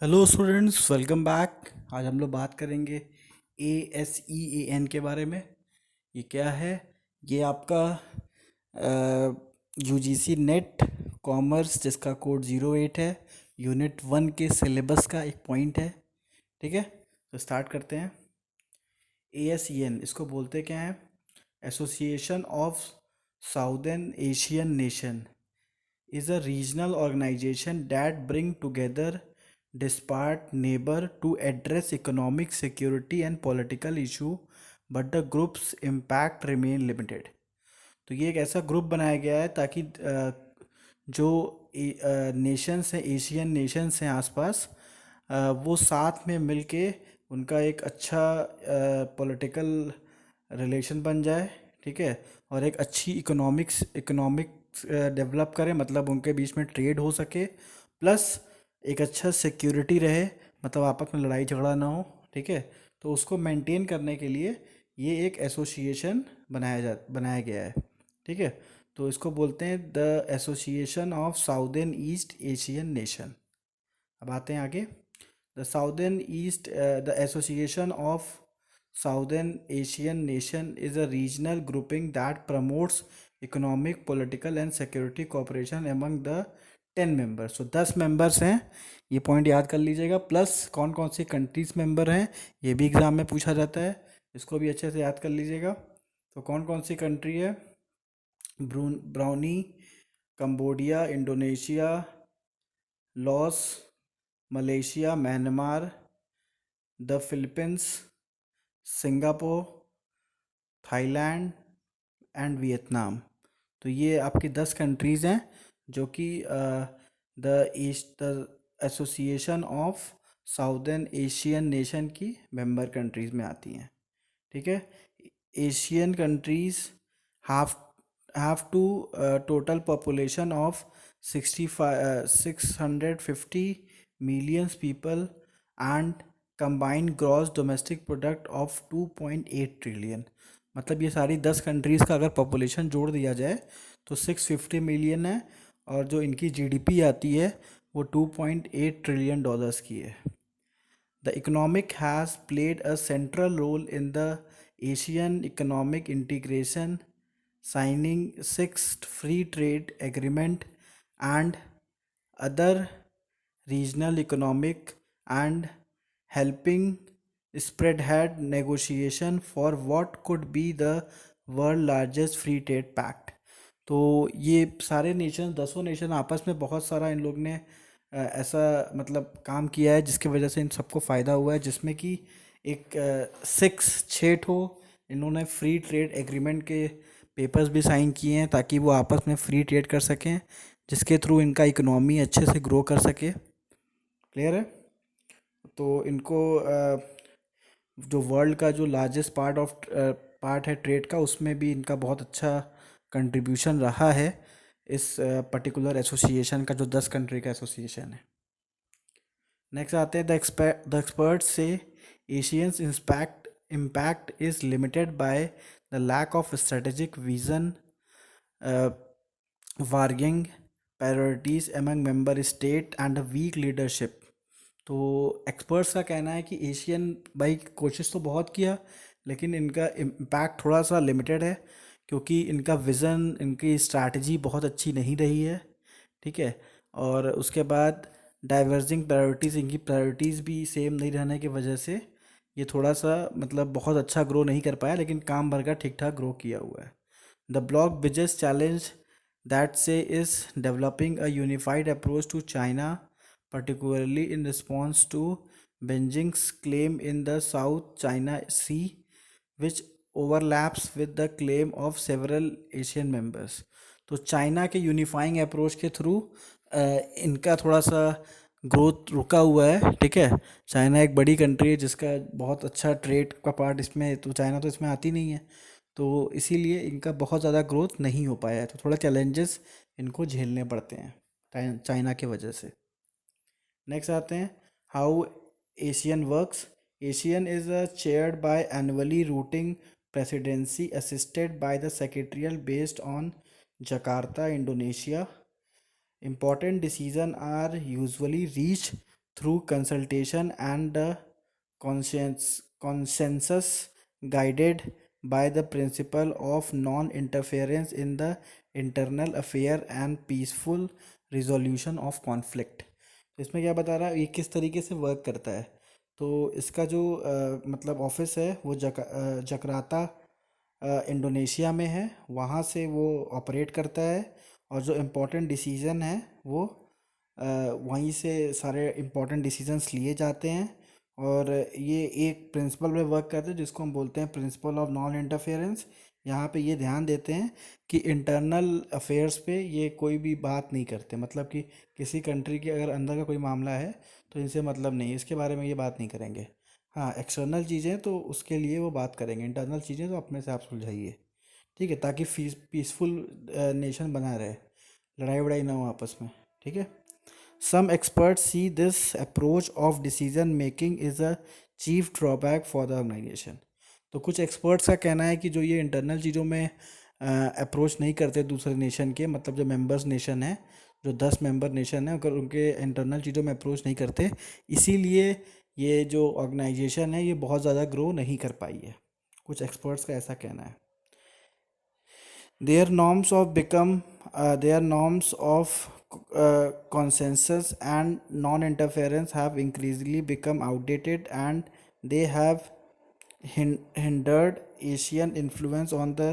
Hello students, welcome back. आज हम लोग बात करेंगे ASEAN के बारे में। ये क्या है? ये आपका UGC नेट कॉमर्स, जिसका कोड 08 है, यूनिट 1 के सिलेबस का एक पॉइंट है। ठीक है, तो स्टार्ट करते हैं। ASEAN इसको बोलते क्या है? Association of southern Asian nation is a regional organization that bring together disparate neighbor to address economic security and political issue, but the group's impact remain limited। तो ये एक ऐसा ग्रुप बनाया गया है ताकि जो नेशंस हैं, एशियन नेशंस हैं आसपास, वो साथ में मिलके उनका एक अच्छा पॉलिटिकल रिलेशन बन जाए। ठीक है, और एक अच्छी इकोनॉमिक्स डेवलप करें, मतलब उनके बीच में ट्रेड हो सके, प्लस एक अच्छा सिक्योरिटी रहे, मतलब आपस में लड़ाई झगड़ा ना हो। ठीक है, तो उसको मेंटेन करने के लिए ये एक एसोसिएशन बनाया गया है। ठीक है, तो इसको बोलते हैं the association of southern east Asian nation. अब आते हैं आगे। The southern east the association of southern Asian nation is a regional grouping that promotes economic, political and security cooperation among the 10 members. तो 10 मेंबर्स हैं, ये point याद कर लीजिएगा। प्लस कौन कौन सी कंट्रीज मेंबर हैं, ये भी एग्ज़ाम में पूछा जाता है, इसको भी अच्छे से याद कर लीजिएगा। तो कौन कौन सी कंट्री है? Brownie, Cambodia, Indonesia, loss, Malaysia, Myanmar, the Philippines, Singapore, Thailand and Vietnam. तो ये आपकी 10 कंट्रीज़ हैं जो कि the association of southern Asian nation की मेंबर कंट्रीज़ में आती हैं। ठीक है, Asian countries have have to total population of 650 million people and combined gross domestic product of 2.8 trillion. मतलब ये सारी 10 कंट्रीज़ का अगर पॉपुलेशन जोड़ दिया जाए तो 650 मिलियन है, और जो इनकी जीडीपी आती है वो 2.8 ट्रिलियन डॉलर्स की है। The economic has played a central role in the Asian economic integration, signing sixth free trade agreement and other regional economic and helping spreadhead negotiation for what could be the world largest free trade pact। तो ये सारे nation, 10 nation आपस में बहुत सारा इन लोग ने ऐसा मतलब काम किया है जिसकी वजह से इन सबको फ़ायदा हुआ है, जिसमें कि एक 6 ठो इन्होंने फ्री ट्रेड एग्रीमेंट के पेपर्स भी साइन किए हैं ताकि वो आपस में फ्री ट्रेड कर सकें, जिसके थ्रू इनका इकोनॉमी अच्छे से ग्रो कर सके। क्लियर है? तो इनको जो वर्ल्ड का जो लार्जेस्ट पार्ट है ट्रेड का, उसमें भी इनका बहुत अच्छा कंट्रीब्यूशन रहा है इस पर्टिकुलर एसोसिएशन का, जो 10 कंट्री का एसोसिएशन है। नेक्स्ट आते हैं the experts say ASEAN's impact is limited by the lack of strategic vision, warring priorities among member state and weak leadership. तो एक्सपर्ट्स का कहना है कि एशियन भाई कोशिश तो बहुत किया, लेकिन इनका इम्पैक्ट थोड़ा सा लिमिटेड है, क्योंकि इनका विज़न, इनकी स्ट्रैटेजी बहुत अच्छी नहीं रही है। ठीक है, और उसके बाद डाइवर्जिंग प्रायोरिटीज़, इनकी प्रायोरिटीज़ भी सेम नहीं रहने की वजह से ये थोड़ा सा मतलब बहुत अच्छा ग्रो नहीं कर पाया, लेकिन काम भर का ठीक ठाक ग्रो किया हुआ है। The block biggest challenge that say is developing a unified approach to China, particularly in response to Beijing's claim in the South China Sea, which overlaps with the claim of several Asian members। तो China के unifying approach के through इनका थोड़ा सा growth रुका हुआ है। ठीक है, चाइना एक बड़ी कंट्री है जिसका बहुत अच्छा ट्रेड का पार्ट इसमें है, तो चाइना तो इसमें आती नहीं है, तो इसीलिए इनका बहुत ज़्यादा ग्रोथ नहीं हो पाया है, तो थोड़ा चैलेंजेस इनको झेलने पड़ते हैं चाइना की वजह से। नेक्स्ट आते हैं how Asian works. Asian is chaired by annually routing presidency assisted by the secretarial based on Jakarta, Indonesia. Important decisions are usually reached through consultation and consensus guided by the principle of non-interference in the internal affair and peaceful resolution of conflict। तो इसमें क्या बता रहा है, ये किस तरीके से वर्क करता है। तो इसका जो मतलब ऑफिस है वो जकार्ता इंडोनेशिया में है, वहाँ से वो ऑपरेट करता है। और जो इम्पोर्टेंट डिसीज़न है वो वहीं से सारे इम्पोर्टेंट डिसीजंस लिए जाते हैं। और ये एक प्रिंसिपल पे वर्क करते हैं जिसको हम बोलते हैं प्रिंसिपल ऑफ नॉन इंटरफेरेंस। यहाँ पे ये ध्यान देते हैं कि इंटरनल अफेयर्स पे ये कोई भी बात नहीं करते, मतलब कि किसी कंट्री के अगर अंदर का कोई मामला है तो इनसे मतलब नहीं, इसके बारे में ये बात नहीं करेंगे। हाँ, एक्सटर्नल चीज़ें तो उसके लिए वो बात करेंगे, इंटरनल चीज़ें तो अपने से आप सुलझाइए। ठीक है, ताकि पीसफुल नेशन बना रहे, लड़ाई वड़ाई ना हो आपस में। ठीक है। Some experts see this approach of decision making is a chief drawback for the organization। तो कुछ एक्सपर्ट्स का कहना है कि जो ये इंटरनल चीज़ों में अप्रोच नहीं करते दूसरे नेशन के, मतलब जो मेंबर्स नेशन है, जो 10 मेंबर नेशन है, अगर उनके इंटरनल चीज़ों में अप्रोच नहीं करते, इसीलिए ये जो ऑर्गेनाइजेशन है ये बहुत ज़्यादा ग्रो नहीं कर पाई है। कुछ एक्सपर्ट्स का ऐसा कहना है। Their norms of become their norms of consensus and non-interference have increasingly become outdated, and they have hindered Asian influence on the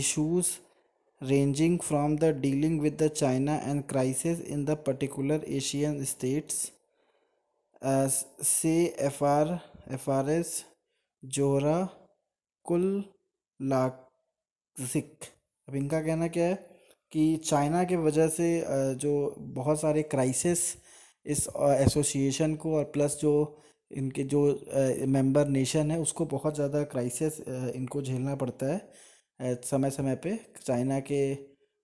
issues ranging from the dealing with the China and crisis in the particular Asian states, say FRS, Johra, Kul, Lakzik। अब इनका कहना क्या है कि China के वजह से जो बहुत सारे क्राइसिस इस एसोसिएशन को, और प्लस जो इनके जो मेंबर नेशन है उसको बहुत ज़्यादा क्राइसिस इनको झेलना पड़ता है समय समय पे चाइना के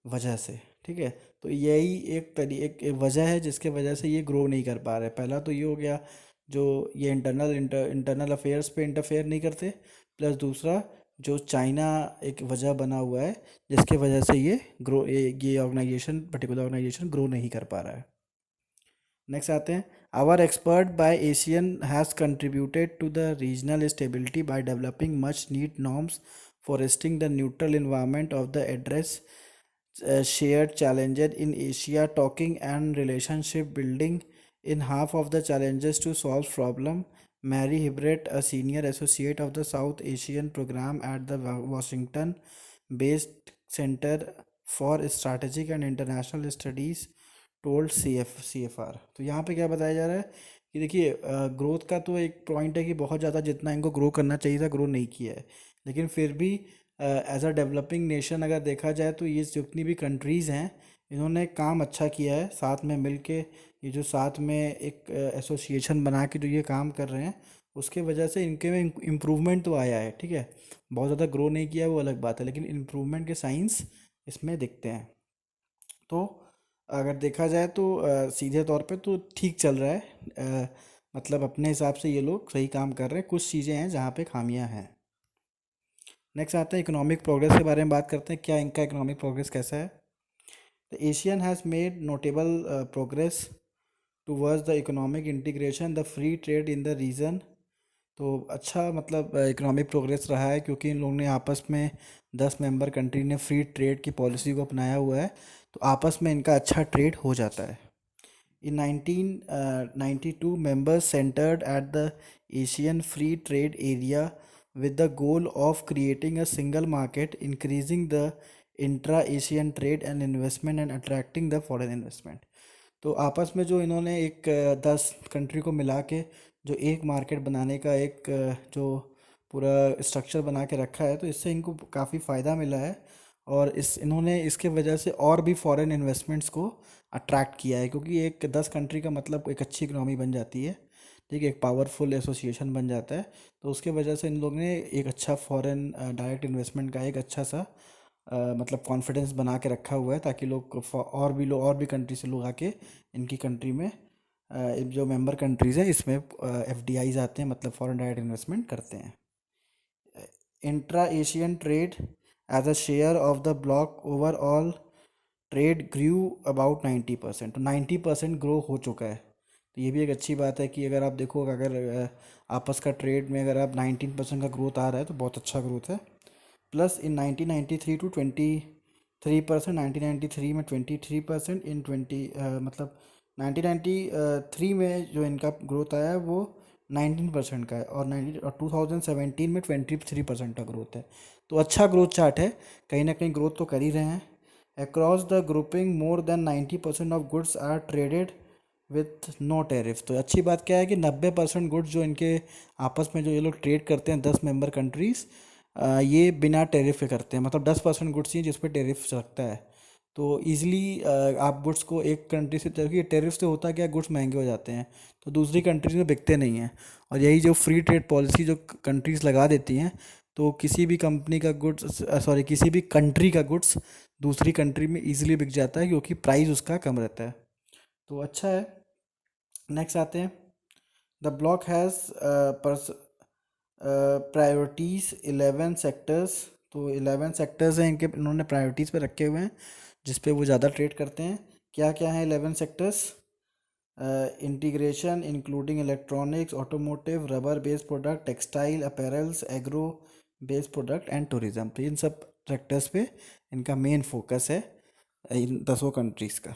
वजह से। ठीक है, तो यही एक वजह है जिसके वजह से ये ग्रो नहीं कर पा रहे। पहला तो ये हो गया, जो ये इंटरनल अफेयर्स पे इंटरफेयर नहीं करते, प्लस दूसरा जो चाइना एक वजह बना हुआ है जिसके वजह से ये ऑर्गेनाइजेशन, पर्टिकुलर ऑर्गेनाइजेशन ग्रो नहीं कर पा रहा है। नेक्स्ट आते हैं, our expert by ASEAN has contributed to the regional stability by developing much need norms fostering the neutral environment of the address shared challenges in Asia, talking and relationship building in half of the challenges to solve problem. Mary Hibbert, a senior associate of the South Asian program at the Washington-based Center for Strategic and International Studies, told CFR। तो यहाँ पे क्या बताया जा रहा है कि देखिए, ग्रोथ का तो एक पॉइंट है कि बहुत ज़्यादा जितना इनको ग्रो करना चाहिए था ग्रो नहीं किया है, लेकिन फिर भी एज अ डेवलपिंग नेशन अगर देखा जाए तो ये जितनी भी कंट्रीज़ हैं इन्होंने काम अच्छा किया है साथ में मिल के। ये जो साथ में एक एसोसिएशन बना के जो ये काम कर रहे हैं उसके वजह से इनके में इम्प्रूवमेंट तो आया है। ठीक है, बहुत ज़्यादा ग्रो नहीं किया वो अलग बात है, लेकिन इम्प्रूवमेंट के साइंस इसमें दिखते हैं। तो अगर देखा जाए तो सीधे तौर पे तो ठीक चल रहा है, मतलब अपने हिसाब से ये लोग सही काम कर रहे हैं। कुछ चीज़ें हैं जहाँ पे खामियां हैं। नेक्स्ट आते हैं इकोनॉमिक प्रोग्रेस के बारे में बात करते हैं, क्या इनका इकोनॉमिक प्रोग्रेस कैसा है। The ASEAN has made notable progress towards the economic integration the free trade in the region. तो अच्छा, मतलब इकोनॉमिक प्रोग्रेस रहा है क्योंकि इन लोगों ने आपस में 10 मेंबर कंट्री ने फ्री ट्रेड की पॉलिसी को अपनाया हुआ है, तो आपस में इनका अच्छा ट्रेड हो जाता है। In 1992, members centered at the Asian Free Trade Area with the goal of creating a single market, increasing the intra-Asian trade and investment, and attracting the foreign investment। तो आपस में जो इन्होंने एक 10 कंट्री को मिला के जो एक मार्केट बनाने का एक जो पूरा स्ट्रक्चर बना के रखा है, तो इससे इनको काफ़ी फ़ायदा मिला है। और इन्होंने इसके वजह से और भी फॉरेन इन्वेस्टमेंट्स को अट्रैक्ट किया है, क्योंकि एक 10 कंट्री का मतलब एक अच्छी इकोनॉमी बन जाती है। ठीक है, एक पावरफुल एसोसिएशन बन जाता है। तो उसके वजह से इन लोगों ने एक अच्छा फॉरेन डायरेक्ट इन्वेस्टमेंट का एक अच्छा सा मतलब कॉन्फिडेंस बना के रखा हुआ है, ताकि लोग और भी कंट्री से लोग आके इनकी कंट्री में जो मेंबर कंट्रीज़ हैं इसमें FDIs आते हैं, मतलब फॉरेन डायरेक्ट इन्वेस्टमेंट करते हैं। Intra ASEAN trade as a share of the bloc overall trade grew about 90%। तो 90% ग्रो हो चुका है। तो ये भी एक अच्छी बात है कि अगर आप देखो, अगर आपस का ट्रेड में अगर आप 19% का ग्रोथ आ रहा है तो बहुत अच्छा ग्रोथ है। प्लस इन 1993 टू 23%, 1993 में 23%, इन मतलब 1993 में जो इनका ग्रोथ आया है वो 19% का है, और 2017 में 23% का ग्रोथ है। तो अच्छा ग्रोथ चार्ट है, कहीं ना कहीं ग्रोथ तो कर ही रहे हैं। Across the grouping more than 90% of goods are traded with no tariff. तो अच्छी बात क्या है कि 90% गुड्स जो इनके आपस में जो ये लोग ट्रेड करते हैं 10 मेंबर कंट्रीज़, ये बिना टैरिफ के करते हैं। मतलब 10% गुड्स ही जिस पे टैरिफ लगता है। तो ईजिली आप गुड्स को एक कंट्री से, क्योंकि टैरिफ से होता क्या, गुड्स महंगे हो जाते हैं तो दूसरी कंट्रीज में बिकते नहीं हैं। और यही जो फ्री ट्रेड पॉलिसी जो कंट्रीज लगा देती हैं, तो किसी भी कंपनी का गुड्स, सॉरी, किसी भी कंट्री का गुड्स दूसरी कंट्री में ईजिली बिक जाता है क्योंकि प्राइस उसका कम रहता है। तो अच्छा है। नेक्स्ट आते हैं। The block has priorities 11 sectors. तो 11 सेक्टर्स हैं इनके, इन्होंने प्रायोरिटीज़ पे रखे हुए हैं जिस पे वो ज़्यादा ट्रेड करते हैं। क्या क्या है 11 sectors? Integration including electronics, automotive, rubber based product, textile, apparels, agro based product and tourism. तो इन सब सेक्टर्स पे इनका मेन फोकस है इन 10 कंट्रीज़ का।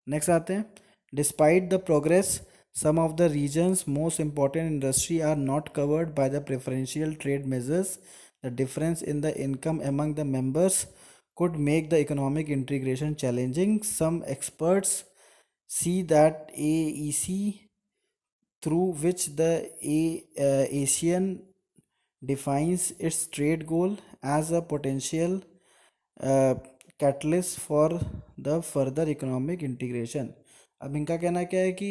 नेक्स्ट आते हैं। Despite the progress, some of the region's most important industry are not covered by the preferential trade measures. The difference in the income among the members could make the economic integration challenging. Some experts see that AEC, through which the ASEAN defines its trade goal, as a potential catalyst for the further economic integration. अब इनका कहना क्या है कि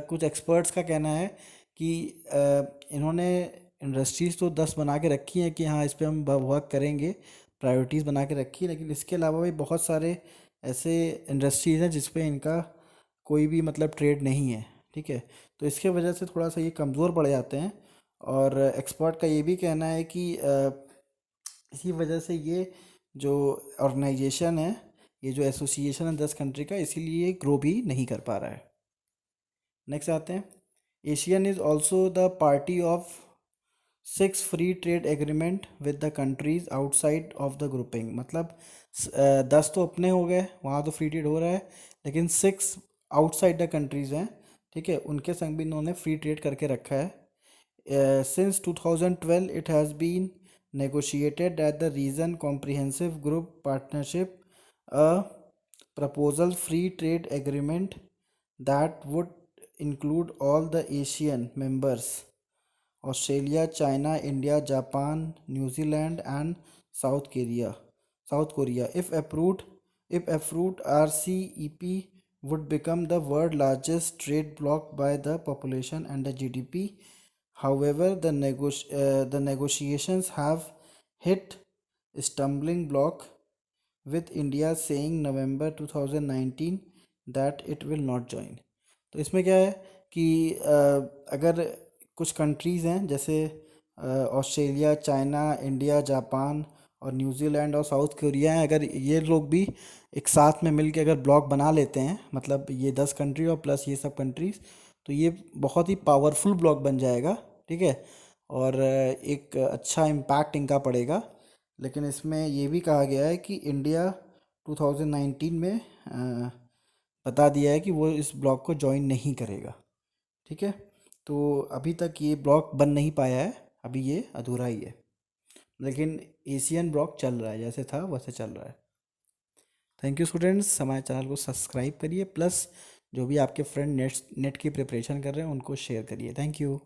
कुछ experts का कहना है कि इन्होंने इंडस्ट्रीज़ तो 10 बना के रखी हैं कि हाँ इस पे हम वर्क करेंगे, प्रायोरिटीज़ बना के रखी है, लेकिन इसके अलावा भी बहुत सारे ऐसे इंडस्ट्रीज़ हैं जिस पे इनका कोई भी मतलब ट्रेड नहीं है। ठीक है, तो इसके वजह से थोड़ा सा ये कमज़ोर पड़ जाते हैं। और एक्सपर्ट का ये भी कहना है कि इसी वजह से ये जो ऑर्गेनाइजेशन है, ये जो एसोसिएशन है 10 कंट्री का, इसीलिए ग्रो भी नहीं कर पा रहा है। नेक्स्ट आते हैं। Asian is also the party of 6 free trade agreement with the countries outside of the grouping. मतलब 10 तो अपने हो गए, वहाँ तो फ्री ट्रेड हो रहा है, लेकिन 6 आउटसाइड द कंट्रीज़ हैं, ठीक है, उनके संग भी इन्होंने फ्री ट्रेड करके रखा है। Since 2012, it has been negotiated at the Region Comprehensive Group Partnership, a proposal free trade agreement that would include all the Asian members: Australia, China, India, Japan, New Zealand, and South Korea. South Korea, if approved, RCEP would become the world largest trade bloc by the population and the GDP. However, the negotiations have hit stumbling block, with India saying November 2019 that it will not join. तो इसमें क्या है कि अगर कुछ countries हैं जैसे Australia, China, India, Japan और न्यूजीलैंड और साउथ कोरिया हैं, अगर ये लोग भी एक साथ में मिलके अगर ब्लॉक बना लेते हैं, मतलब ये 10 कंट्री और प्लस ये सब कंट्रीज़, तो ये बहुत ही पावरफुल ब्लॉक बन जाएगा। ठीक है, और एक अच्छा इम्पैक्ट इनका पड़ेगा। लेकिन इसमें ये भी कहा गया है कि इंडिया 2019 में बता दिया है कि वो इस ब्लॉक को ज्वाइन नहीं करेगा। ठीक है, तो अभी तक ये ब्लॉक बन नहीं पाया है, अभी ये अधूरा ही है, लेकिन एशियन ब्लॉक चल रहा है, जैसे था वैसे चल रहा है। थैंक यू स्टूडेंट्स, हमारे चैनल को सब्सक्राइब करिए, प्लस जो भी आपके फ्रेंड नेट की प्रिपरेशन कर रहे हैं उनको शेयर करिए। Thank you.